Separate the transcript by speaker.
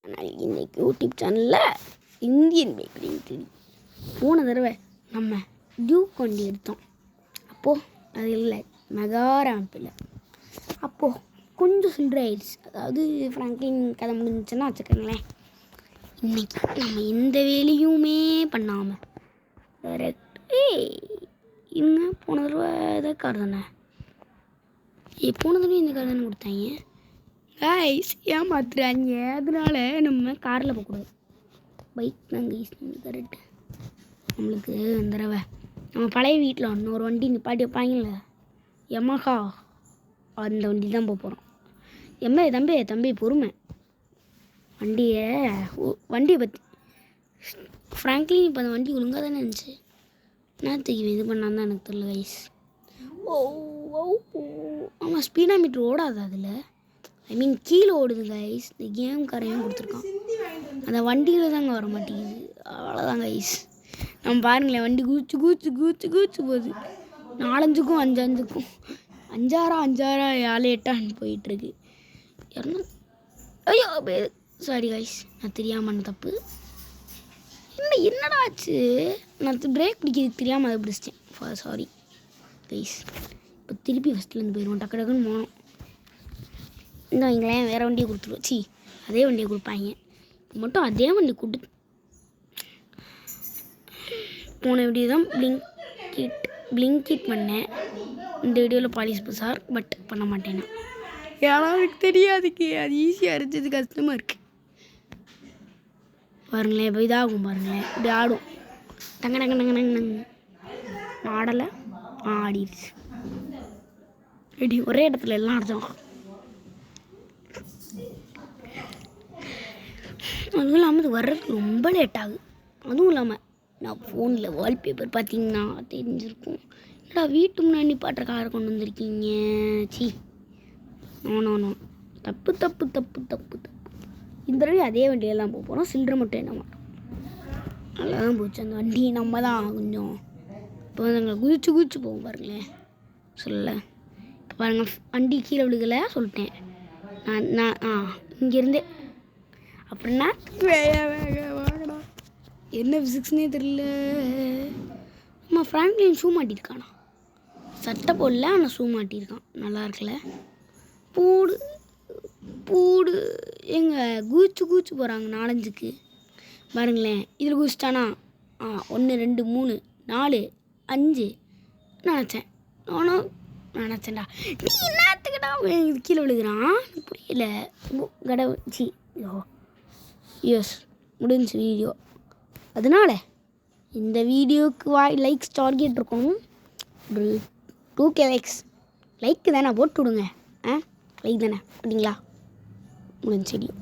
Speaker 1: ஆனால் இன்றைக்கி யூடியூப் சேனலில் இந்தியன் பைக் போன தடவை நம்ம டியூக் வண்டி எடுத்தோம். அப்போது அது இல்லை மெகாராம்பில். அப்போது கொஞ்சம் சில்லறை ஆயிடுச்சு. அதாவது ஃப்ராங்க்லின் கதை முடிஞ்சிச்சுன்னா வச்சுக்கோங்களேன். இன்றைக்கி நம்ம எந்த வேலையுமே பண்ணாமல் டேரெக்ட் இன்னும் போன தடவை இதை கார் தானே போன தடவை இந்த கார் தானே கொடுத்தாங்க. கைஸ் ஏமாத்துறாங்க. அதனால நம்ம காரில் போகக்கூடாது, பைக் தான் கைஸ் கரெக்டு. நம்மளுக்கு இந்த தடவை நம்ம பழைய வீட்டில் இன்னொரு வண்டி நிப்பாட்டி வைப்பாங்கல்ல, யமஹா, அந்த வண்டி தான் போக போகிறோம். தம்பி பொறுமை. வண்டியை பற்றி ஃப்ராங்க்லின் இப்போ அந்த வண்டி ஒழுங்காக தானே இருந்துச்சு. என்னத்துக்கு இது பண்ணால் தான் எனக்கு தெரியல கைஸ். ஆமாம், ஸ்பீடா மீட்ரு ஓடாது அதில். கீழே ஓடுது கைஸ். இந்த கேம் காரையும் கொடுத்துருக்கான். அந்த வண்டியில் தாங்க வர மாட்டேங்குது. அவ்வளோதான் கைஸ். நம்ம பாருங்களேன், வண்டி கூச்சு போகுது. 4-5க்கும் 5-5க்கும் 5-6 7-8 போயிட்டுருக்கு. ஐயோ சாரி கைஸ், நான் தெரியாமல் பண்ண தப்பு. என்னடா ஆச்சு? நான் பிரேக் பிடிக்கிறதுக்கு தெரியாமல் அதை பிடிச்சிட்டேன். Sorry guys. இப்போ திருப்பி ஃபஸ்ட்லேருந்து போயிடுவோம். டக்குன்னு போனோம். இன்னும் வைங்களேன், வேறு வண்டியை கொடுத்துருவோம். அதே வண்டியை கொடுப்பாங்க. மட்டும் அதே வண்டி கொடுத்து போன வீடியோ தான் பிளிங்கிட் பண்ணேன். இந்த வீடியோவில் பாலிஸ் பசார் பட் பண்ண மாட்டேன்னா யாராவது தெரியாதுக்கு. அது ஈஸியாக இருந்துச்சு, கஷ்டமாக இருக்குது. பாருங்களேன், இப்போ இதாகும் பாருங்களேன், இப்படி ஆடும். டங்க ஆடலை, ஆடிடுச்சு. ரெடி ஒரே இடத்துல எல்லாம் அடித்தோம். அதுவும் இல்லாமல் இது வர்றதுக்கு ரொம்ப லேட் ஆகுது. அதுவும் இல்லாமல் நான் ஃபோனில் வால்பேப்பர் பார்த்தீங்கன்னா தெரிஞ்சிருக்கும். என்னடா வீட்டு முன்னாடி பாட்டுற காரை கொண்டு வந்திருக்கீங்க. நோ தப்பு. இந்த தடவை அதே வண்டியெல்லாம் போக போகிறோம். சில்லறை மட்டும் என்ன மாட்டோம். நல்லா தான் போச்சு அந்த வண்டி. நம்ம தான் கொஞ்சம் இப்போ வந்து அங்கே குதிச்சு போவோம் பாருங்களேன். சொல்லலை இப்போ பாருங்கள், வண்டி கீழே விழுகலை சொல்லிட்டேன் நான் இங்கேருந்தே. அப்படின்னா வாங்கடா, என்ன ஃபிசிக்ஸ்னே தெரியல. நம்ம ஃப்ராங்க்லின் ஷூ மாட்டியிருக்கானா? சட்டை போடல, ஆனால் ஷூ மாட்டியிருக்கான். நல்லா இருக்குல்ல? பூடு எங்க கூச்சு போகிறாங்க 4-5க்கு பாருங்களேன். இதில் குதிச்சிட்டானா 1 2 3 4 5 நினச்சேன்டா. நீ என்னத்துக்கிட்டா இது கீழே விழுகிறான்? புரியல. கடவுச்சி யோஸ் முடிஞ்சு வீடியோ. அதனால இந்த வீடியோவுக்கு லைக்ஸ் டார்கெட் இருக்கணும். ஒரு 2K லைக் தானே போட்டு விடுங்க. லைக் தானே அப்படிங்களா? முடிஞ்சு வீடியோ.